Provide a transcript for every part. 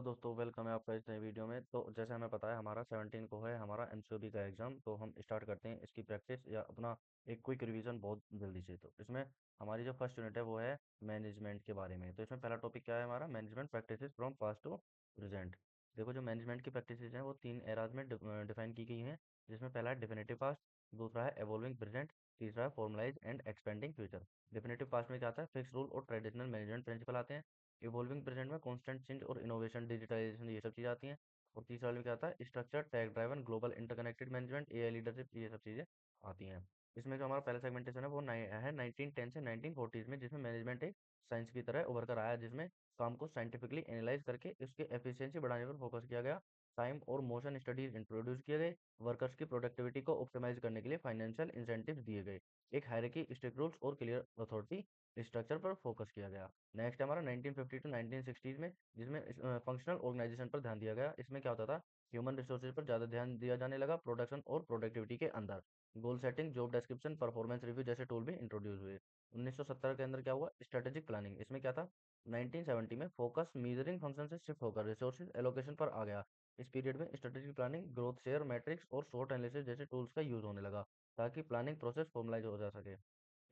दोस्तों, वेलकम है आपका इस नई वीडियो में। तो जैसे हमें पता है हमारा 17 को है हमारा एमसीओबी का एग्जाम। तो हम स्टार्ट करते हैं इसकी प्रैक्टिस या अपना एक क्विक रिवीजन बहुत जल्दी से। तो इसमें हमारी जो फर्स्ट यूनिट है वो है मैनेजमेंट के बारे में। तो इसमें पहला टॉपिक क्या है हमारा, management practices from past to present. देखो, जो मैनेजमेंट की प्रैक्टिसेस हैं वो तीन एराज में डिफाइन की गई हैं, जिसमें पहला है डिफिनेटिव पास्ट, दूसरा है एवॉल्विंग प्रेजेंट, तीसरा है formalize and expanding future. Definitive past में क्या आता है, फिक्स रूल और ट्रेडिशनल मैनेजमेंट प्रिंसिपल आते हैं। इवॉल्विंग प्रेजेंट में कांस्टेंट चेंज और इनोवेशन, डिजिटलाइजेशन, ये सब चीज़ें आती हैं। और तीसरा वाले में क्या आता है, structure, tag driven, global interconnected management, AI leadership, ये सब चीज़ें आती हैं। इसमें जो हमारा पहला सेगमेंटेशन है वो है 1910 से 1940 में, जिसमें मैनेजमेंट एक साइंस की तरह उभर कर आया, जिसमें काम को साइंटिफिकली एनालाइज करके उसके एफिशिएंसी बढ़ाने पर फोकस किया गया। टाइम और मोशन स्टडीज इंट्रोड्यूस किए गए। वर्कर्स की प्रोडक्टिविटी को ऑप्टिमाइज करने के लिए फाइनेंशियल इंसेंटिव दिए गए। एक हायरार्की, स्ट्रिक्ट रूल्स और क्लियर अथॉरिटी स्ट्रक्चर पर फोकस किया गया। नेक्स्ट हमारा 1950 टू 1960 में, जिसमें फंक्शनल ऑर्गेनाइजेशन पर ध्यान दिया गया। इसमें क्या होता था, ह्यूमन रिसोर्सेज पर ज़्यादा ध्यान दिया जाने लगा, प्रोडक्शन और प्रोडक्टिविटी के अंदर। Goal setting, job description, performance review जैसे टूल भी इंट्रोड्यूस हुए। 1970 के अंदर क्या हुआ, स्ट्रेटेजिक प्लानिंग। इसमें क्या था, 1970 में फोकस मीजरिंग फंक्शन से शिफ्ट होकर रिसोर्सेज एलोकेशन पर आ गया। इस पीरियड में strategic planning, growth share matrix और शॉर्ट एनालिसिस जैसे टूल्स का यूज होने लगा, ताकि प्लानिंग प्रोसेस फॉर्मलाइज हो जा सके।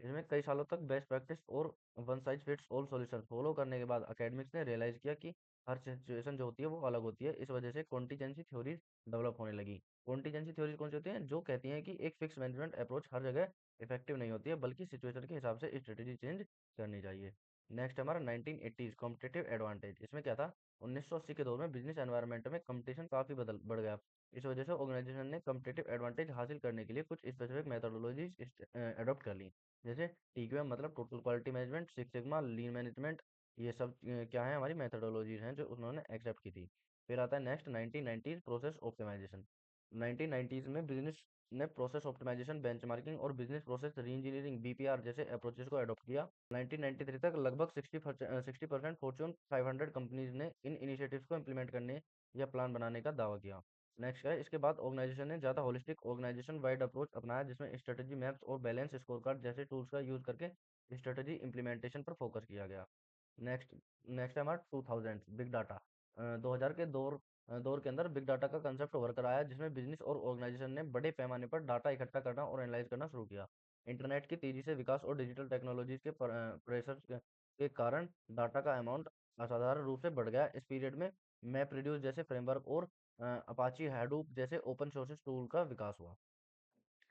इसमें कई सालों तक बेस्ट प्रैक्टिस और one size fits all solution follow करने के बाद अकेडमिक्स ने रियलाइज किया कि हर सिचुएशन जो होती है वो अलग होती है। इस वजह से कॉन्टीजेंसी थ्योरीज डेवलप होने लगी। कॉन्टीजेंसी थ्योरीज कौन सी होती हैं, जो कहती हैं कि एक फिक्स मैनेजमेंट अप्रोच हर जगह इफेक्टिव नहीं होती है, बल्कि सिचुएशन के हिसाब से स्ट्रेटेजी चेंज करनी चाहिए। नेक्स्ट हमारा 1980s कॉम्पिटेटिव एडवांटेज। इसमें क्या था, 1980 के दौर में बिजनेस एनवायरनमेंट में कंपटीशन काफी बदल बढ़ गया। इस वजह से ऑर्गेनाइजेशन ने कॉम्पिटेटिव एडवांटेज हासिल करने के लिए कुछ स्पेसिफिक मेथोडोलॉजीज अडॉप्ट कर ली। जैसे TQM मतलब total quality management, six sigma, लीन मैनेजमेंट, ये सब क्या है, हमारी मेथोडोलॉजीज हैं जो उन्होंने एक्सेप्ट की थी। फिर आता है next 1990s process optimisation. 1990s में बिजनेस ने प्रोसेस ऑप्टिमाइजेशन, बेंचमार्किंग और बिजनेस प्रोसेस री इंजीनियरिंग (BPR) जैसे अप्रोचेस को अडॉप्ट किया। 1993 तक लगभग 60% फॉर्च्यून 500 कंपनीज ने इन इनिशिएटिव्स को इम्प्लीमेंट करने या प्लान बनाने का दावा किया। नेक्स्ट है, इसके बाद ऑर्गेनाइजेशन ने ज़्यादा होलिस्टिक ऑर्गेनाइजेशन वाइड अप्रोच अपनाया, जिसमें स्ट्रेटेजी मैप्स और बैलेंस स्कोरकार्ड जैसे टूल्स का यूज करके स्ट्रेटेजी इंप्लीमेंटेशन पर फोकस किया गया। नेक्स्ट नेक्स्ट है हमारा 2000 बिग डाटा। 2000 के दौर के अंदर बिग डाटा का कंसेप्ट उभर कर आया, जिसमें बिजनेस और ऑर्गेनाइजेशन ने बड़े पैमाने पर डाटा इकट्ठा करना और एनालाइज करना शुरू किया। इंटरनेट की तेजी से विकास और डिजिटल टेक्नोलॉजीज के प्रेशर के कारण डाटा का अमाउंट असाधारण रूप से बढ़ गया। इस पीरियड में मैप रिड्यूस जैसे फ्रेमवर्क और अपाची हैडूप जैसे ओपन सोर्सेस टूल का विकास हुआ।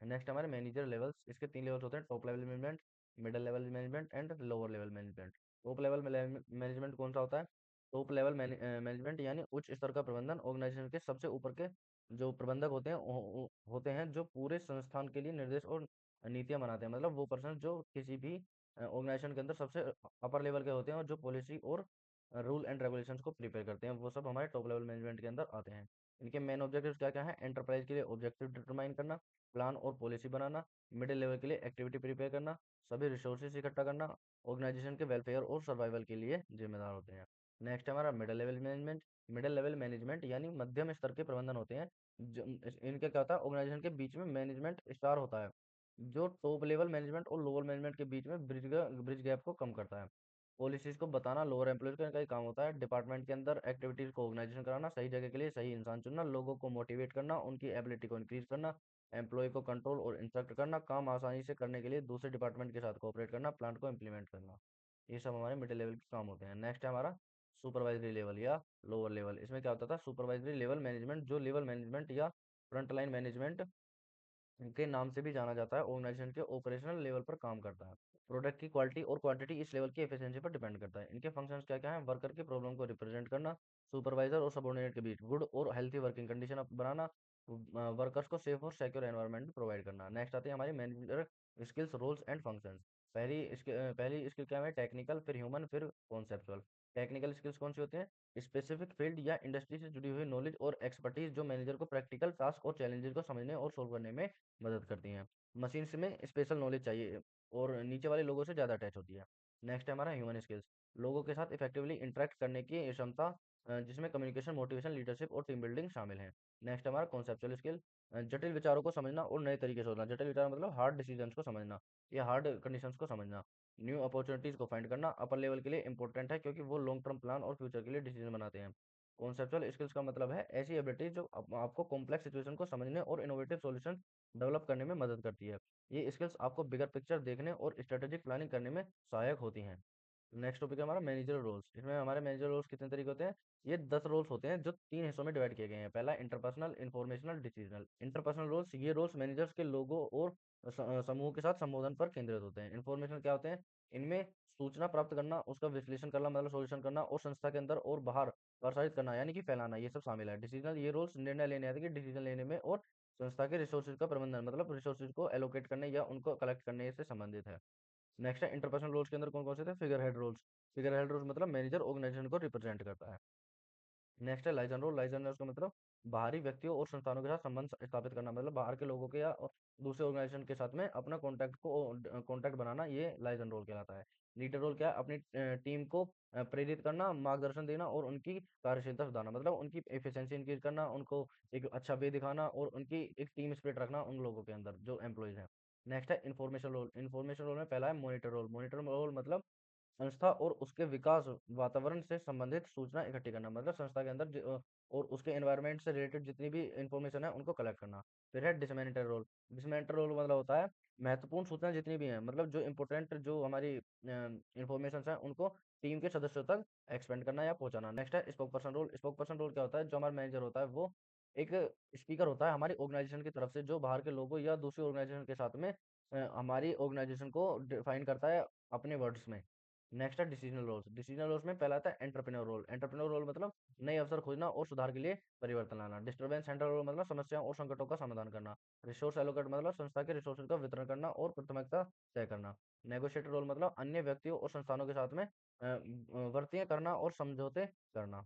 नेक्स्ट हमारे मैनेजर लेवल्स। इसके तीन लेवल्स होते हैं, top level management, middle level management and lower level management. Top level management कौन सा होता है, टॉप लेवल मैनेजमेंट यानी उच्च स्तर का प्रबंधन। ऑर्गेनाइजेशन के सबसे ऊपर के जो प्रबंधक होते हैं होते हैं जो पूरे संस्थान के लिए निर्देश और नीतियां बनाते हैं। मतलब वो पर्सन जो किसी भी ऑर्गेनाइजेशन के अंदर सबसे अपर लेवल के होते हैं और जो पॉलिसी और रूल एंड रेगुलेशंस को प्रिपेयर करते हैं, वो सब हमारे टॉप लेवल मैनेजमेंट के अंदर आते हैं। इनके मेन ऑब्जेक्टिव्स क्या क्या है, एंटरप्राइज के लिए ऑब्जेक्टिव डिटरमाइन करना, प्लान और पॉलिसी बनाना, मिडिल लेवल के लिए एक्टिविटी प्रिपेयर करना, सभी रिसोर्सेज इकट्ठा करना, ऑर्गेनाइजेशन के वेलफेयर और सर्वाइवल के लिए जिम्मेदार होते हैं। नेक्स्ट हमारा middle level management. Middle level management यानी मध्यम स्तर के प्रबंधन होते हैं। इनके क्या होता है, ऑर्गेनाइजेशन के बीच में मैनेजमेंट स्टार होता है, जो टॉप लेवल मैनेजमेंट और लोअर मैनेजमेंट के बीच में ब्रिज गैप को कम करता है। पॉलिसीज को बताना लोअर एम्प्लॉयज का ही काम होता है। डिपार्टमेंट के अंदर एक्टिविटीज को ऑर्गेनाइजेशन कराना, सही जगह के लिए सही इंसान चुनना, लोगों को मोटिवेट करना, उनकी एबिलिटी को इंक्रीज करना, एम्प्लॉय को कंट्रोल और इंस्ट्रक्ट करना, काम आसानी से करने के लिए दूसरे डिपार्टमेंट के साथ कोऑपरेट करना, प्लान को इम्प्लीमेंट करना। ये सब हमारे मिडिल लेवल के काम होते हैं। नेक्स्ट है हमारा सुपरवाइजरी लेवल या लोअर लेवल। इसमें क्या होता था, सुपरवाइजरी लेवल मैनेजमेंट, जो लेवल मैनेजमेंट या फ्रंट लाइन मैनेजमेंट के नाम से भी जाना जाता है, ऑर्गेनाइजेशन के ऑपरेशनल लेवल पर काम करता है। प्रोडक्ट की क्वालिटी और क्वांटिटी इस लेवल की एफिशिएंसी पर डिपेंड करता है। इनके फंक्शंस क्या क्या हैं, वर्कर की प्रॉब्लम को रिप्रेजेंट करना, सुपरवाइजर और सबऑर्डिनेट के बीच गुड और हेल्थी वर्किंग कंडीशन बनाना, वर्कर्स को सेफ और सिक्योर एनवायरनमेंट प्रोवाइड करना। नेक्स्ट आती है हमारी manager skills, roles and functions. पहली स्किल क्या है, टेक्निकल, फिर ह्यूमन, फिर कॉन्सेप्चुअल। टेक्निकल स्किल्स कौन सी होती हैं, स्पेसिफिक फील्ड या इंडस्ट्री से जुड़ी हुई नॉलेज और एक्सपर्टीज जो मैनेजर को प्रैक्टिकल टास्क और चैलेंजेस को समझने और सोल्व करने में मदद करती हैं। मशीन्स में स्पेशल नॉलेज चाहिए और नीचे वाले लोगों से ज़्यादा अटैच होती है। नेक्स्ट है हमारा ह्यूमन स्किल्स, लोगों के साथ इफेक्टिवली इंटरेक्ट करने की क्षमता, जिसमें कम्युनिकेशन, मोटिवेशन, लीडरशिप और टीम बिल्डिंग शामिल है। नेक्स्ट हमारा कॉन्सेप्चुअल स्किल, जटिल विचारों को समझना और नए तरीके से सोचना। जटिल विचार मतलब हार्ड डिसीजंस को समझना या हार्ड कंडीशंस को समझना। न्यू अपॉर्चुनिटीज को फाइंड करना अपर लेवल के लिए इंपॉर्टेंट है, क्योंकि वो लॉन्ग टर्म प्लान और फ्यूचर के लिए डिसीजन बनाते हैं। कॉन्सेप्चुअल स्किल्स का मतलब है ऐसी एबिलिटी जो आपको कॉम्प्लेक्स सिचुएशन को समझने और इनोवेटिव सॉल्यूशन डेवलप करने में मदद करती है। ये स्किल्स आपको बिगर पिक्चर देखने और स्ट्रेटेजिक प्लानिंग करने में सहायक होती हैं। नेक्स्ट टॉपिक है हमारा मैनेजर रोल्स। इसमें हमारे मैनेजर रोल्स कितने तरीके होते हैं? ये 10 रोल्स होते हैं जो 3 हिस्सों में डिवाइड किए गए हैं। पहला interpersonal, informational, decisional. Interpersonal roles, ये रोल्स मैनेजर्स के लोगों और समूह के साथ संबोधन पर केंद्रित होते हैं। इन्फॉर्मेशन क्या होते हैं? इनमें सूचना प्राप्त करना, उसका विश्लेषण करना मतलब सॉल्यूशन करना और संस्था के अंदर और बाहर प्रसारित करना यानी कि फैलाना, ये सब शामिल है। डिसीजनल, ये रोल्स निर्णय लेने आदि के डिसीजन लेने में और संस्था के रिसोर्सेज का प्रबंधन मतलब रिसोर्सेज को एलोकेट करने या उनको कलेक्ट करने से संबंधित है। नेक्स्ट है इंटरपर्सनल रोल्स के अंदर कौन कौन से थे? Figurehead roles. Figurehead roles मतलब मैनेजर ऑर्गेनाइजेशन को रिप्रेजेंट करता है। नेक्स्ट है लाइजन रोल। लाइजन रोल का मतलब बाहरी व्यक्तियों और संस्थानों के साथ संबंध स्थापित करना मतलब बाहर के लोगों के या दूसरे ऑर्गेनाइजेशन के साथ में अपना कॉन्टैक्ट बनाना, ये लाइजन रोल कहलाता है। लीडर रोल क्या है? अपनी टीम को प्रेरित करना, मार्गदर्शन देना और उनकी कार्यशीलता सुधारना मतलब उनकी एफिशिएंसी इंक्रीज करना, उनको एक अच्छा वे दिखाना और उनकी एक टीम स्पिरिट रखना उन लोगों के अंदर जो एम्प्लॉइज हैं। नेक्स्ट है इन्फॉर्मेशन रोल। इन्फॉर्मेशन रोल में पहला है मॉनिटर रोल। मॉनिटर रोल मतलब संस्था और उसके विकास वातावरण से संबंधित सूचना इकट्ठी करना मतलब संस्था के अंदर और उसके एनवायरनमेंट से रिलेटेड जितनी भी इंफॉर्मेशन है उनको कलेक्ट करना। फिर है डिसमेनिटर रोल। डिसमेनिटर रोल मतलब होता है महत्वपूर्ण सूचना जितनी भी है मतलब जो इंपॉर्टेंट जो हमारी इंफॉर्मेशन है उनको टीम के सदस्यों तक एक्सपेंड करना या पहुंचाना। नेक्स्ट है spokesperson role. Spokesperson role क्या होता है? जो हमारा मैनेजर होता है वो एक स्पीकर होता है हमारी ऑर्गेनाइजेशन की तरफ से जो बाहर के लोगों या दूसरी ऑर्गेनाइजेशन के साथ में हमारी ऑर्गेनाइजेशन को डिफाइन करता है अपने वर्ड्स में। नेक्स्ट है डिसीजनल रोल्स। डिसीजनल रोल्स में पहला आता है एंटरप्रेन्योर रोल। एंटरप्रेन्योर रोल मतलब नए अवसर खोजना और सुधार के लिए परिवर्तन लाना। डिस्टर्बेंस सेंटर रोल मतलब समस्याओं और संकटों का समाधान करना। रिसोर्स एलोकेट मतलब संस्था के रिसोर्सेज का वितरण करना और प्राथमिकता तय करना। नेगोशिएटर रोल मतलब अन्य व्यक्तियों और संस्थानों के साथ में वर्तियां करना और समझौते करना।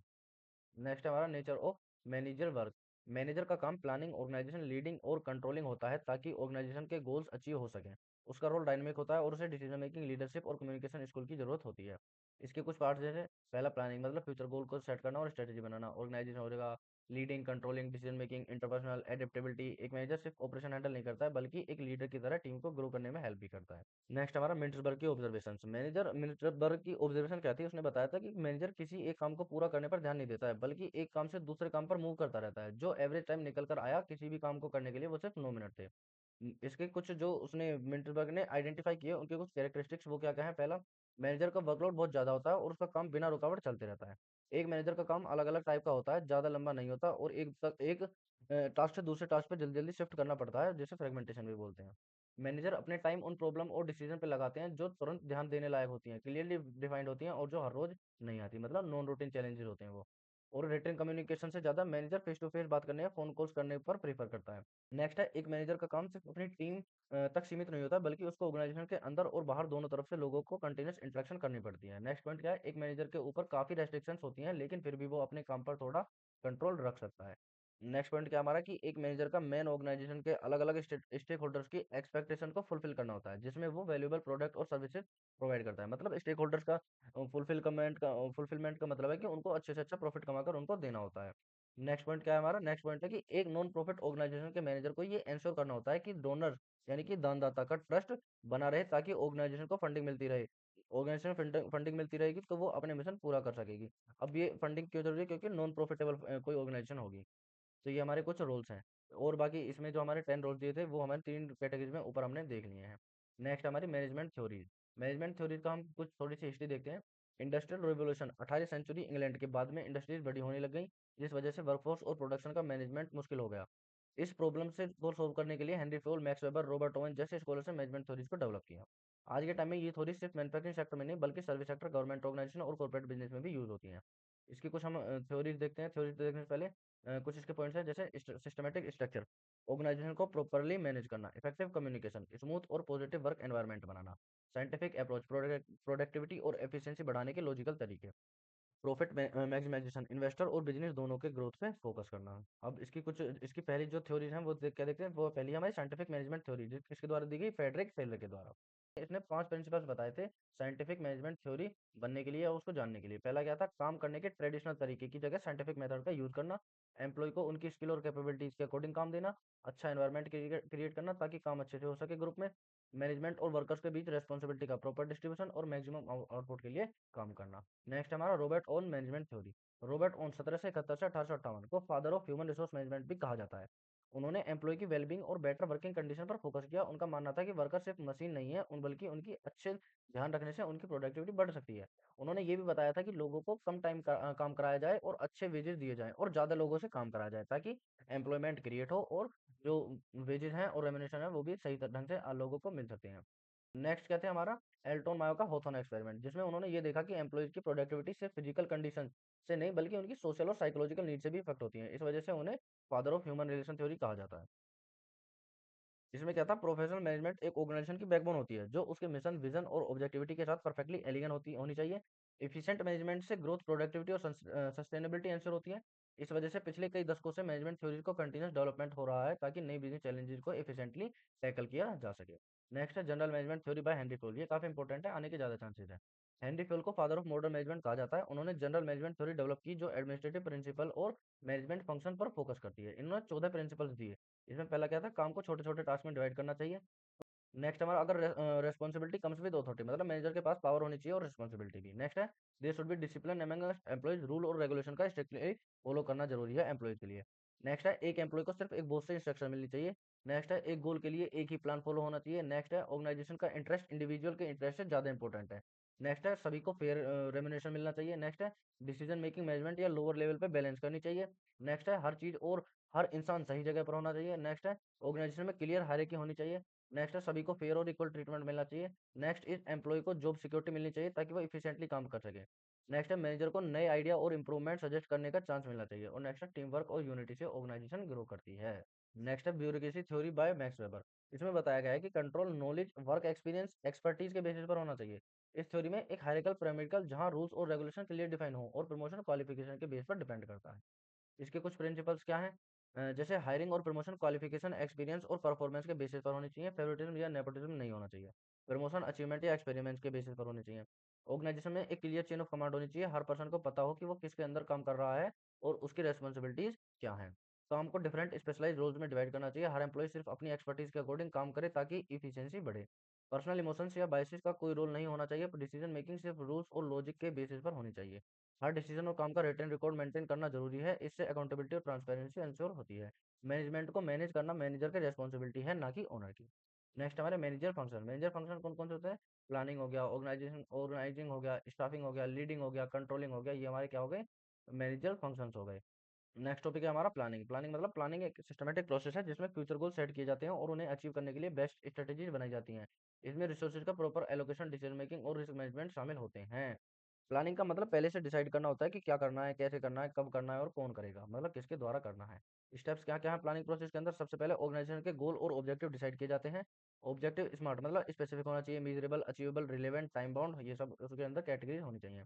नेक्स्ट है हमारा nature of manager work. Manager का काम प्लानिंग, ऑर्गेनाइजेशन, लीडिंग और कंट्रोलिंग होता है ताकि ऑर्गेनाइजेशन के गोल्स अचीव हो सकें। उसका रोल डायनेमिक होता है और उसे डिसीजन मेकिंग, लीडरशिप और कम्युनिकेशन स्किल की जरूरत होती है। इसके कुछ पार्ट्स जैसे पहला प्लानिंग मतलब फ्यूचर गोल को सेट करना और स्ट्रेटेजी बनाना। ऑर्गेनाइजेशन हो जाएगा leading, controlling, decision making, interpersonal adaptability. एक मैनेजर सिर्फ ऑपरेशन हैंडल नहीं करता है बल्कि एक लीडर की तरह टीम को ग्रो करने में हेल्प भी करता है। नेक्स्ट हमारा मिलिटरीबर्ग की ऑब्जर्वेशन। मैनेजर मिलिटरीबर्ग की ऑब्जर्वेशन क्या थी? उसने बताया था कि मैनेजर किसी एक काम को पूरा करने पर ध्यान नहीं देता है बल्कि एक काम से दूसरे काम पर मूव करता रहता है। जो एवरेज टाइम निकल कर आया किसी भी काम को करने के लिए वो सिर्फ 9 मिनट थे। इसके कुछ जो उसने मिलिटरीबर्ग ने आइडेंटिफाई किए उनके कुछ कैरेक्टरिस्टिक्स वो क्या क्या है? पहला, मैनेजर का वर्कलोड बहुत ज्यादा होता है और उसका काम बिना रुकावट चलते रहता है। एक मैनेजर का काम अलग अलग टाइप का होता है, ज्यादा लंबा नहीं होता और एक टास्क से दूसरे टास्क पे जल्दी जल्दी शिफ्ट करना पड़ता है जिसे फ्रेगमेंटेशन भी बोलते हैं। मैनेजर अपने टाइम उन प्रॉब्लम और डिसीजन पे लगाते हैं जो तुरंत ध्यान देने लायक होती हैं, क्लियरली डिफाइंड होती हैं और जो हर रोज नहीं आती मतलब नॉन रूटीन चैलेंजेस होते हैं वो। और रिटर्न कम्युनिकेशन से ज्यादा मैनेजर फेस टू फेस बात करने या फोन कॉल्स करने पर प्रीफर करता है। नेक्स्ट है एक मैनेजर का काम सिर्फ अपनी टीम तक सीमित नहीं होता बल्कि उसको ऑर्गेनाइजेशन के अंदर और बाहर दोनों तरफ से लोगों को कंटिन्यूस इंटरेक्शन करनी पड़ती है। नेक्स्ट पॉइंट क्या है? एक मैनेजर के ऊपर काफी रेस्ट्रिक्शंस होती हैं लेकिन फिर भी वो अपने काम पर थोड़ा कंट्रोल रख सकता है। नेक्स्ट पॉइंट क्या हमारा कि एक मैनेजर का मेन ऑर्गेनाइजेशन के अलग अलग स्टेक होल्डर्स की एक्सपेक्टेशन को फुलफिल करना होता है जिसमें वो वैल्यूएबल प्रोडक्ट और सर्विसेज प्रोवाइड करता है। मतलब स्टेक होल्डर्स का फुलफिलमेंट का मतलब है कि उनको अच्छे से अच्छा प्रॉफिट कमाकर उनको देना होता है। नेक्स्ट पॉइंट क्या है हमारा? नेक्स्ट पॉइंट है कि एक नॉन प्रॉफिट ऑर्गेनाइजेशन के मैनेजर को ये इंश्योर करना होता है कि डोनर यानी कि दानदाता का ट्रस्ट बना रहे ताकि ऑर्गेनाइजेशन को फंडिंग मिलती रहे। ऑर्गेनाइजेशन फंडिंग मिलती रहेगी तो वो अपने मिशन पूरा कर सकेगी। अब ये फंडिंग क्यों जरूरी है? क्योंकि नॉन प्रॉफिटेबल कोई ऑर्गेनाइजेशन होगी। तो ये हमारे कुछ रोल्स हैं और बाकी इसमें जो हमारे 10 रोल्स दिए थे वो हमारे 3 कैटेगरीज में ऊपर हमने देख लिए हैं। नेक्स्ट हमारी मैनेजमेंट थ्योरीज। मैनेजमेंट थ्योरीज का हम कुछ थोड़ी सी हिस्ट्री देखते हैं। इंडस्ट्रियल रिवोल्यूशन 18वीं सेंचुरी इंग्लैंड के बाद में इंडस्ट्रीज बड़ी होने लग गई जिस वजह से वर्कफोर्स और प्रोडक्शन का मैनेजमेंट मुश्किल हो गया। इस प्रॉब्लम से को सोल्व करने के लिए Henry Fayol, max weber, Robert oven जैसे स्कॉलर्स ने मैनेजमेंट थ्योरीज को डेवलप किया। आज के टाइम में ये थ्योरी सिर्फ मैन्युफैक्चरिंग सेक्टर में नहीं बल्कि सर्विस सेक्टर, गवर्नमेंट ऑर्गेनाइजेशन और कॉर्पोरेट बिजनेस में भी यूज होती हैं। इसकी कुछ हम थ्योरीज देखते हैं। थ्योरीज देखने से पहले कुछ इसके पॉइंट्स हैं जैसे सिस्टमेटिक स्ट्रक्चर, ऑर्गेनाइजेशन को प्रॉपरली मैनेज करना, इफेक्टिव कम्युनिकेशन, स्मूथ और पॉजिटिव वर्क एनवायरनमेंट बनाना, साइंटिफिक अप्रोच, प्रोडक्टिविटी और एफिशिएंसी बढ़ाने के लॉजिकल तरीके, प्रॉफिट मैक्सिमाइजेशन, इन्वेस्टर और बिजनेस दोनों के ग्रोथ पे फोकस करना। अब इसकी पहली जो थ्योरीज हैं वो क्या देखते हैं? वो पहली हमारी साइंटिफिक मैनेजमेंट थ्योरी किसके द्वारा दी गई? फेडरिक सेलर के द्वारा। इसने 5 प्रिंसिपल्स बताए थे साइंटिफिक मैनेजमेंट थ्योरी बनने के लिए या उसको जानने के लिए। पहला क्या था? काम करने के ट्रेडिशनल तरीके की जगह साइंटिफिक मेथड का यूज करना, एम्प्लॉय को उनकी स्किल और कैपेबिलिटीज के अकॉर्डिंग काम देना, अच्छा एनवायरनमेंट क्रिएट करना ताकि काम अच्छे से हो सके ग्रुप में, मैनेजमेंट और वर्कर्स के बीच रेस्पॉन्सिबिलिटी का प्रॉपर डिस्ट्रीब्यूशन और मैक्सिमम आउटपुट के लिए काम करना। नेक्स्ट हमारा Robert own management theory. Robert own 1771 से 1858 को father of human resource management भी कहा जाता है। उन्होंने एम्प्लॉय की वेलबींग और बेटर वर्किंग कंडीशन पर फोकस किया। उनका मानना था कि वर्कर सिर्फ मशीन नहीं है बल्कि उनकी अच्छे ध्यान रखने से उनकी प्रोडक्टिविटी बढ़ सकती है। उन्होंने ये भी बताया था कि लोगों को कम टाइम काम कराया जाए और अच्छे वेजेस दिए जाएं और ज़्यादा लोगों से काम कराया जाए ताकि एम्प्लॉयमेंट क्रिएट हो और जो वेजेस हैं और रेम्युनरेशन है वो भी सही ढंग से लोगों को मिल सकते हैं। नेक्स्ट कहते हैं हमारा एल्टोन मायो का होथोन एक्सपेरिमेंट, जिसमें उन्होंने ये देखा कि एम्प्लॉयज की प्रोडक्टिविटी सिर्फ फिजिकल कंडीशन से नहीं बल्कि उनकी सोशल और साइकोलॉजिकल नीड से भी इफेक्ट होती है। इस वजह से उन्हें father of human relation theory कहा जाता है। इसमें क्या था, प्रोफेशनल मैनेजमेंट एक ऑर्गेनाइजेशन की बैकबोन होती है जो उसके मिशन, विजन और ऑब्जेक्टिविटी के साथ परफेक्टली एलिगन होनी चाहिए। एफिशिएंट मैनेजमेंट से ग्रोथ, प्रोडक्टिविटी और सस्टेनेबिलिटी एंश्योर होती है। इस वजह से पिछले कई दशकों से मैनेजमेंट थ्योरी को कंटिन्यूस डेवलपमेंट हो रहा है ताकि नई बिजनेस चैलेंजेस को एफिशिएंटली टैकल किया जा सके। नेक्स्ट है general management theory by Henry full. ये काफी इंपॉर्टेंट है, आने के ज्यादा चांसेस है। हेनरी फुल को फादर ऑफ मॉडर्न मैनेजमेंट कहा जाता है। उन्होंने जनरल मैनेजमेंट थ्योरी डेवलप की जो एडमिनिस्ट्रेटिव प्रिंसिपल और मैनेजमेंट फंक्शन पर फोकस करती है। इन्होंने 14 प्रिंसिपल्स दिए। इसमें पहला क्या था, काम को छोटे छोटे टास्क में डिवाइड करना चाहिए। नेक्स्ट हमारा अगर रेस्पॉन्सिबिलिटी कम्स विद अथॉरिटी, मतलब मैनेजर के पास पावर होनी चाहिए और रिस्पॉन्सिबिलिटी भी। नेक्स्ट है they should be discipline among employees, rule और रेगुलेशन का स्ट्रिक्टली फॉलो करना जरूरी है एम्प्लॉय के लिए। नेक्स्ट है एक एम्प्लॉय को सिर्फ एक बॉस से इंस्ट्रक्शन मिलनी चाहिए। नेक्स्ट है एक गोल के लिए एक ही प्लान फॉलो होना चाहिए। नेक्स्ट है ऑर्गेनाइजेशन का इंटरेस्ट इंडिविजुअल के इंटरेस्ट से ज्यादा इंपॉर्टेंट है। नेक्स्ट है सभी को फेयर रेम्युनरेशन मिलना चाहिए। नेक्स्ट है डिसीजन मेकिंग मैनेजमेंट या लोअर लेवल पे बैलेंस करनी चाहिए। नेक्स्ट है हर चीज और हर इंसान सही जगह पर होना चाहिए। नेक्स्ट है ऑर्गेनाइजेशन में क्लियर हायरार्की होनी चाहिए। नेक्स्ट है सभी को फेयर और इक्वल ट्रीटमेंट मिलना चाहिए। नेक्स्ट इस एम्प्लॉय को जॉब सिक्योरिटी मिलनी चाहिए ताकि वो इफिशिएंटली काम कर सके। नेक्स्ट है मैनेजर को नए आइडिया और इंप्रूवमेंट सजेस्ट करने का चांस मिलना चाहिए। और नेक्स्ट है टीम वर्क और यूनिटी से ऑर्गेनाइजेशन ग्रो करती है। नेक्स्ट है bureaucracy theory by max weber. इसमें बताया गया है कि control knowledge, work experience, expertise के बेसिस पर होना चाहिए। इस थ्योरी में एक हायरार्किकल पिरामिडल जहां रूल्स और रेगुलेशन क्लियर डिफाइन हो और प्रमोशन क्वालिफिकेशन के बेस पर डिपेंड करता है। इसके कुछ प्रिंसिपल्स क्या हैं, जैसे हायरिंग और प्रमोशन क्वालिफिकेशन, एक्सपीरियंस और परफॉर्मेंस के बेसिस पर होनी चाहिए। फेवरेटिज्म या नेपोटिज्म नहीं होना चाहिए। प्रमोशन अचीवमेंट या एक्सपेरिमेंट्स के बेसिस पर होनी चाहिए। ऑर्गेनाइजेशन में एक क्लियर चेन ऑफ कमांड होनी चाहिए। हर पर्सन को पता हो कि वो किसके अंदर काम कर रहा है और उसकी रेस्पॉन्सिबिलिटीज क्या हैं। काम को डिफरेंट स्पेशलाइज रोल्स में डिवाइड करना चाहिए। हर एम्प्लॉय सिर्फ अपनी एक्सपर्टीज के अकॉर्डिंग काम करे ताकि इफिशियंसी बढ़े। पर्सनल इमोशंस या बायसेस का कोई रोल नहीं होना चाहिए। डिसीजन मेकिंग सिर्फ रूल्स और लॉजिक के बेसिस पर होनी चाहिए। हर डिसीजन और काम का रिटन रिकॉर्ड मेंटेन करना जरूरी है। इससे अकाउंटेबिलिटी और ट्रांसपेरेंसी इंश्योर होती है। मैनेजमेंट को मैनेज करना मैनेजर की रिस्पॉन्सिबिलिटी है, ना कि ओनर की। नेक्स्ट हमारे मैनेजर फंक्शन। मैनेजर फंक्शन कौन कौन से होते हैं, प्लानिंग हो गया, ऑर्गेनाइजिंग हो गया, स्टाफिंग हो गया, लीडिंग हो गया, कंट्रोलिंग हो गया। ये हमारे क्या हो गए, मैनेजर फंक्शंस हो गए। नेक्स्ट टॉपिक है हमारा प्लानिंग। प्लानिंग मतलब प्लानिंग एक सिस्टमेटिक प्रोसेस है जिसमें फ्यूचर गोल सेट किए जाते हैं और उन्हें अचीव करने के लिए बेस्ट स्ट्रेटेजीज बनाई जाती हैं। इसमें रिसोर्सेज का प्रॉपर एलोकेशन, डिसीजन मेकिंग और रिस्क मैनेजमेंट शामिल होते हैं। प्लानिंग का मतलब पहले से डिसाइड करना होता है कि क्या करना है, कैसे करना है, कब करना है और कौन करेगा, मतलब किसके द्वारा करना है। स्टेप्स क्या क्या है प्लानिंग प्रोसेस के अंदर, सबसे पहले ऑर्गेनाइजेशन के गोल और ऑब्जेक्टिव डिसाइड किए जाते हैं। ऑब्जेक्टिव स्मार्ट मतलब स्पेसिफिक होना चाहिए, measurable, achievable, relevant, time bound, ये सब उसके अंदर कैटेगरी होनी चाहिए।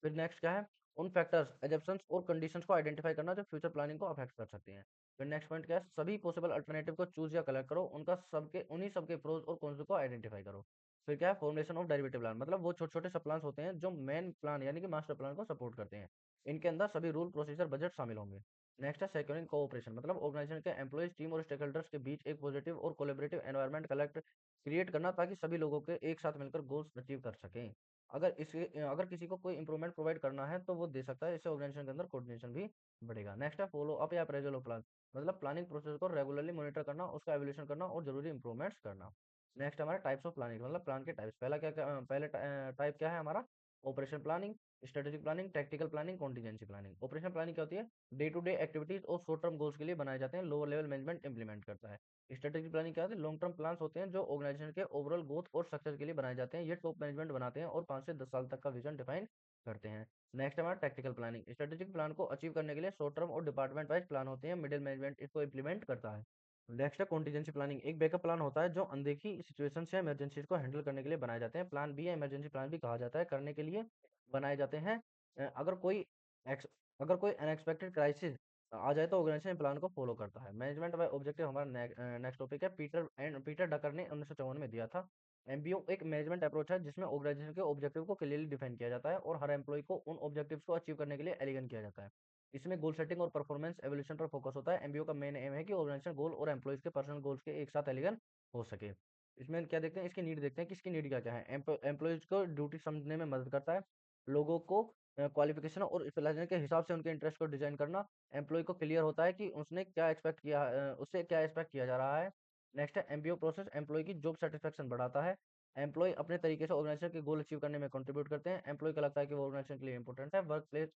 फिर नेक्स्ट क्या है, उन फैक्टर्स, एजम्पशंस और कंडीशंस को आइडेंटिफाई करना जो फ्यूचर प्लानिंग को अफेक्ट कर सकती हैं। फिर नेक्स्ट पॉइंट क्या है, सभी पॉसिबल अल्टरनेटिव को चूज या कलेक्ट करो, उनका सबके उन्हीं सबके प्रोज और कॉन्स को आइडेंटिफाई करो। फिर क्या है, फॉर्मेशन ऑफ डेरिवेटिव प्लान, मतलब वो छोटे छोटे सब प्लान होते हैं जो मेन प्लान यानी कि मास्टर प्लान को सपोर्ट करते हैं। इनके अंदर सभी रूल, प्रोसीजर, बजट शामिल होंगे। नेक्स्ट है सेक्योरिंग कोऑपरेशन, मतलब ऑर्गेनाइजेशन के एम्प्लॉइज, टीम और स्टेक होल्डर्स के बीच एक पॉजिटिव और कोलेबरेटिव एनवायरनमेंट कलेक्ट क्रिएट करना ताकि सभी लोगों के एक साथ मिलकर गोल्स अचीव कर सकें। अगर किसी को कोई इंप्रूवमेंट प्रोवाइड करना है तो वो दे सकता है, इससे ऑर्गेनाइजेशन के अंदर कोऑर्डिनेशन भी बढ़ेगा। नेक्स्ट है फॉलो अप या अप्रेजल ऑफ प्लान, मतलब प्लानिंग प्रोसेस को रेगुलरली मॉनिटर करना, उसका एवोल्यूशन करना और जरूरी इंप्रूवमेंट्स करना। नेक्स्ट हमारा टाइप्स ऑफ प्लानिंग, मतलब प्लान के टाइप्स। पहले टाइप क्या है हमारा, operation planning, strategic planning, tactical planning, contingency planning. Operation planning क्या होती है, डे टू डे एक्टिविटीज और शॉर्ट टर्म गोल्स के लिए बनाए जाते हैं, लोअर लेवल मैनेजमेंट इंप्लीमेंट करता है। स्ट्रेटेजिक प्लानिंग क्या होती है, लॉन्ग टर्म प्लान्स होते हैं जो ऑर्गेनाइजेशन के ओवरऑल ग्रोथ और सक्सेस के लिए बनाए जाते हैं। ये टॉप मैनेजमेंट बनाते हैं और 5 से 10 साल तक का विजन डिफाइन करते हैं। नेक्स्ट हमारा टैक्टिकल प्लानिंग, स्ट्रेटेजिक प्लान को अचीव करने के लिए शॉर्ट टर्म और डिपार्टमेंट वाइज प्लान होते हैं, मिडिल मैनेजमेंट इसको इंप्लीमेंट करता है। नेक्स्ट है कॉन्टीजेंसी प्लानिंग, एक बैकअप प्लान होता है जो अनदेखी सिचुएशन या इमरजेंसीज को हैंडल करने के लिए बनाए जाते हैं। प्लान बी या इमरजेंसी प्लान भी कहा जाता है, करने के लिए बनाए जाते हैं। अ, अगर कोई एक्स अगर कोई अनएक्सपेक्टेड क्राइसिस आ जाए तो ऑर्गेनाइजेशन प्लान को फॉलो करता है। मैनेजमेंट बाय ऑब्जेक्टिव हमारा नेक्स्ट टॉपिक है। पीटर डकर ने 1954 में दिया था। एमबीओ एक मैनेजमेंट अप्रोच है जिसमें ऑर्गेनाइजेशन के ऑब्जेक्टिव को क्लियरली डिफाइन किया जाता है और हर एम्प्लॉय को उन ऑब्जेक्टिव्स को अचीव करने के लिए एलिगन किया जाता है। इसमें गोल सेटिंग और परफॉर्मेंस एवोल्यूशन पर फोकस होता है। एमबीओ का मेन एम है कि ऑर्गेनाइजेशन गोल और एम्प्लॉयज के पर्सनल गोल्स के एक साथ एलिगन हो सके। इसमें क्या देखते हैं, इसकी नीड देखते हैं कि इसकी नीड क्या-क्या है। एम्प्लॉइज़ को ड्यूटी समझने में मदद करता है। लोगों को क्वालिफ़िकेशन और स्पेशलाइज़ेशन के हिसाब से उनके इंटरेस्ट को डिज़ाइन करना। एम्प्लॉयी को क्लियर होता है कि उसने क्या एक्सपेक्ट किया उससे क्या एक्सपेक्ट किया जा रहा है। नेक्स्ट है एमबीओ प्रोसेस, एम्प्लॉयी की जॉब सैटिस्फैक्शन बढ़ाता है। एम्प्लॉयी अपने तरीके से ऑर्गेनाइजेशन के गोल अचीव करने में कंट्रीब्यूट करते हैं। एम्प्लॉयी को लगता है कि वो ऑर्गेनाइजेशन के लिए इंपॉर्टेंट है। वर्क प्लेस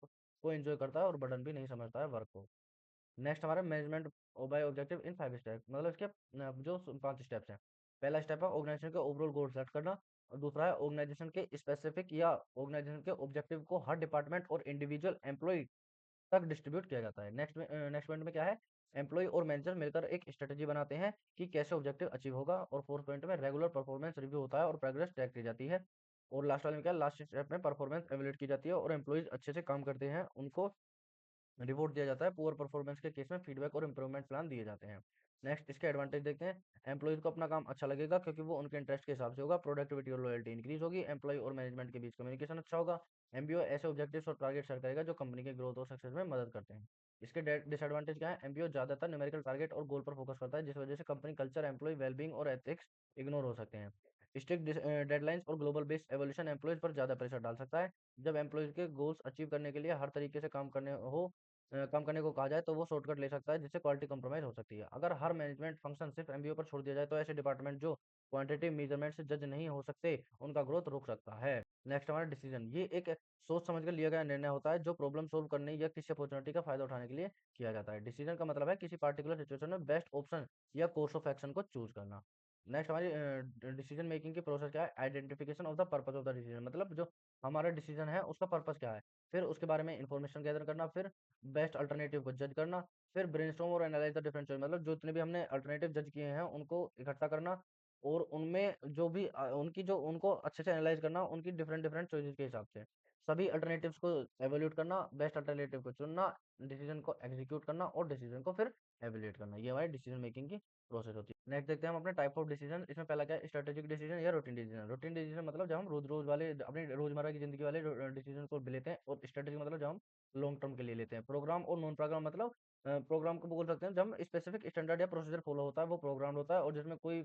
को एन्जॉय करता है और बर्डन भी नहीं समझता है वर्क को। नेक्स्ट हमारा management by objective in 5 step, मतलब इसके जो 5 स्टेप्स हैं। पहला स्टेप है ऑर्गेनाइजेशन के ओवरऑल गोल सेट करना, और दूसरा है ऑर्गेनाइजेशन के स्पेसिफिक या ऑर्गेनाइजेशन के ऑब्जेक्टिव को हर डिपार्टमेंट और इंडिविजुअल एम्प्लॉय तक डिस्ट्रीब्यूट किया जाता है। नेक्स्ट पॉइंट में क्या है, एम्प्लॉय और मैनेजर मिलकर एक स्ट्रेटजी बनाते हैं कि कैसे ऑब्जेक्टिव अचीव होगा। और फोर्थ पॉइंट में रेगुलर परफॉर्मेंस रिव्यू होता है और प्रोग्रेस ट्रैक की जाती है। और लास्ट वाले में क्या है, लास्ट स्टेप में परफॉर्मेंस एवेल्यूएट की जाती है और एम्प्लॉयज अच्छे से काम करते हैं उनको रिवॉर्ड दिया जाता है। पुअर परफॉर्मेंस के केस में फीडबैक और इंप्रूवमेंट प्लान दिए जाते हैं। नेक्स्ट इसके एडवांटेज देखते हैं। एम्प्लॉयज को अपना काम अच्छा लगेगा क्योंकि वो उनके इंटरेस्ट के हिसाब से होगा। प्रोडक्टिविटी और लॉयल्टी इंक्रीज होगी। एम्प्लॉय और मैनेजमेंट के बीच कम्युनिकेशन अच्छा होगा। एमबीओ ऐसे ऑब्जेक्टिव्स और टारगेट सेट करेगा जो कंपनी के ग्रोथ और सक्सेस में मदद करते हैं। इसके डिसएडवांटेज क्या है, एमबीओ ज्यादातर न्यूमेरिकल टारगेट और गोल पर फोकस करता है, जिस वजह से कंपनी कल्चर, एम्प्लॉय वेलबींग और एथिक्स इग्नोर हो सकते हैं। स्ट्रिक्ट डेडलाइंस और ग्लोबल बेस्ड एवोल्यूशन एम्प्लॉयज पर ज्यादा प्रेशर डाल सकता है। जब एम्प्लॉयज के गोल्स अचीव करने के लिए हर तरीके से काम करने को कहा जाए तो वो शॉर्टकट ले सकता है, जिससे क्वालिटी कंप्रोमाइज हो सकती है। अगर हर मैनेजमेंट फंक्शन सिर्फ एमबीओ पर छोड़ दिया जाए तो ऐसे डिपार्टमेंट जो क्वांटिटेटिव मेजरमेंट से जज नहीं हो सकते, उनका ग्रोथ रुक सकता है। नेक्स्ट हमारा डिसीजन, ये एक सोच समझ कर लिया गया निर्णय होता है जो प्रॉब्लम सोल्व करने या किसी अपॉर्चुनिटी का फायदा उठाने के लिए किया जाता है। डिसीजन का मतलब है किसी पार्टिकुलर सिचुएशन में बेस्ट ऑप्शन या कोर्स ऑफ एक्शन को चूज करना। नेक्स्ट हमारी डिसीजन मेकिंग की प्रोसेस क्या है, identification of the purpose of the decision, मतलब जो हमारा डिसीजन है उसका पर्पस क्या है। फिर उसके बारे में इंफॉर्मेशन गैदर करना, फिर बेस्ट अल्टरनेटिव को जज करना, फिर ब्रेनस्टॉर्म और एनालाइज द डिफरेंट चॉइस, मतलब जो इतने भी हमने अल्टरनेटिव जज किए हैं उनको इकट्ठा करना, और उनमें जो भी उनकी जो उनको अच्छे से एनालाइज करना उनकी डिफरेंट डिफरेंट चॉइसेस के हिसाब से। सभी अल्टरनेटिव्स को एवेल्यूएट करना, बेस्ट अल्टरनेटिव को चुनना, डिसीजन को एग्जीक्यूट करना और डिसीजन को फिर एवेल्यूएट करना। ये हमारी डिसीजन मेकिंग की प्रोसेस होती है। नेक्स्ट देखते हैं हम अपने टाइप ऑफ डिसीजन। इसमें पहला क्या है, स्ट्रेटेजिक डिसीजन या रूटीन डिसीजन। रूटीन डिसीजन मतलब जब हम रोज रोज वाले अपनी रोजमर्रा की जिंदगी वाले डिसीजन को लेते हैं, और स्ट्रेटेजिक मतलब जब हम लॉन्ग टर्म के लिए लेते हैं। प्रोग्राम और नॉन प्रोग्राम मतलब प्रोग्राम को बोल सकते हैं जब हम स्पेसिफिक स्टैंडर्ड या प्रोसीजर फॉलो होता है वो प्रोग्राम होता है, और जिसमें कोई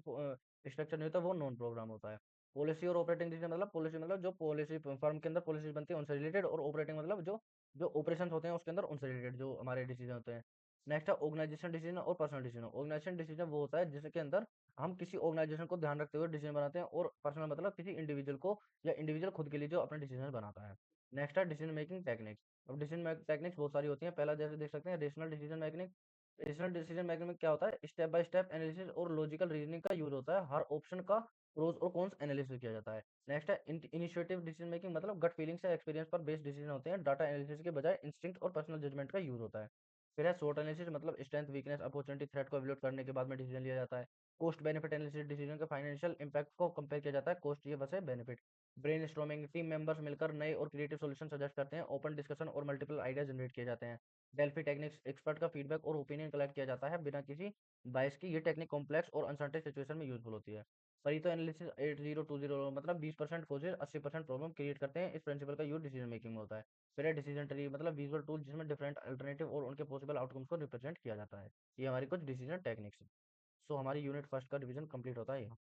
स्ट्रक्चर नहीं होता वो नॉन प्रोग्राम होता है। पॉलिसी और ऑपरेटिंग डिसीजन मतलब पॉलिसी मतलब जो पॉलिसी फर्म के अंदर पॉलिसी बनती है उनसे रिलेटेड, और ऑपरेटिंग मतलब जो जो ऑपरेशन होते हैं उसके अंदर उनसे रिलेटेड जो हमारे डिसीजन होते हैं। नेक्स्ट है ऑर्गेनाइजेशन डिसीजन और पर्सनल डिसीजन। ऑर्गेनाइजेशन डिसीजन वो होता है जिसके अंदर हम किसी ऑर्गेनाइजेशन को ध्यान रखते हुए डिसीजन बनाते हैं, और पर्सनल मतलब किसी इंडिविजुअल को या इंडिविजुअल खुद के लिए जो अपने डिसीजन बनाता है। नेक्स्ट है डिसीजन मेकिंग टेक्निक्स। अब डिसीजन टेक्निक्स बहुत सारी होती हैं। पहला जैसे देख सकते हैं rational decision making. Rational decision making में क्या होता है, स्टेप बाय स्टेप एनालिसिस और लॉजिकल रीजनिंग का यूज होता है। हर ऑप्शन का प्रोज और कॉन्स एनालिसिस किया जाता है। नेक्स्ट है इनिशिएटिव डिसीजन मेकिंग, मतलब गट फीलिंग से एक्सपीरियंस पर बेस्ड डिसीजन होते हैं। डाटा एनालिसिस के बजाय इंस्टिंक्ट और पर्सनल जजमेंट का यूज होता है। फिर है SWOT एनालिसिस, मतलब स्ट्रेंथ, वीकनेस, अपॉर्चुनिटी, थ्रेट को एवेल्यूएट करने के बाद में डिसीजन लिया जाता है। कॉस्ट बेनिफिट एनालिसिस, डिसीजन के फाइनेंशियल इंपैक्ट को कंपेयर किया जाता है, कॉस्ट ये वैसे बेनिफिट। ब्रेनस्टॉर्मिंग, टीम मेंबर्स मिलकर नए और क्रिएटिव सॉल्यूशन सजेस्ट करते हैं। ओपन डिस्कशन और मल्टीपल आइडिया जनरेट किए जाते हैं। डेल्फी टेक्निक्स, एक्सपर्ट का फीडबैक और ओपिनियन कलेक्ट किया जाता है बिना किसी बायस की। ये टेक्निक कॉम्प्लेक्स और अनसर्टेन सिचुएशन में यूजफुल होती है। परीतो एनालिसिस 80-20, मतलब 20% कोजेस 80% प्रॉब्लम क्रिएट करते हैं। इस प्रिंसिपल का यूज डिसीजन मेकिंग में होता है। फिर है डिसीजन ट्री, मतलब विजुअल टूल जिसमें डिफरेंट अल्टरनेटिव और उनके पॉसिबल आउटकम्स को रिप्रेजेंट किया जाता है। ये हमारी कुछ डिसीजन टेक्निक्स है। सो हमारी यूनिट फर्स्ट का डिवीजन कंप्लीट होता है यहाँ।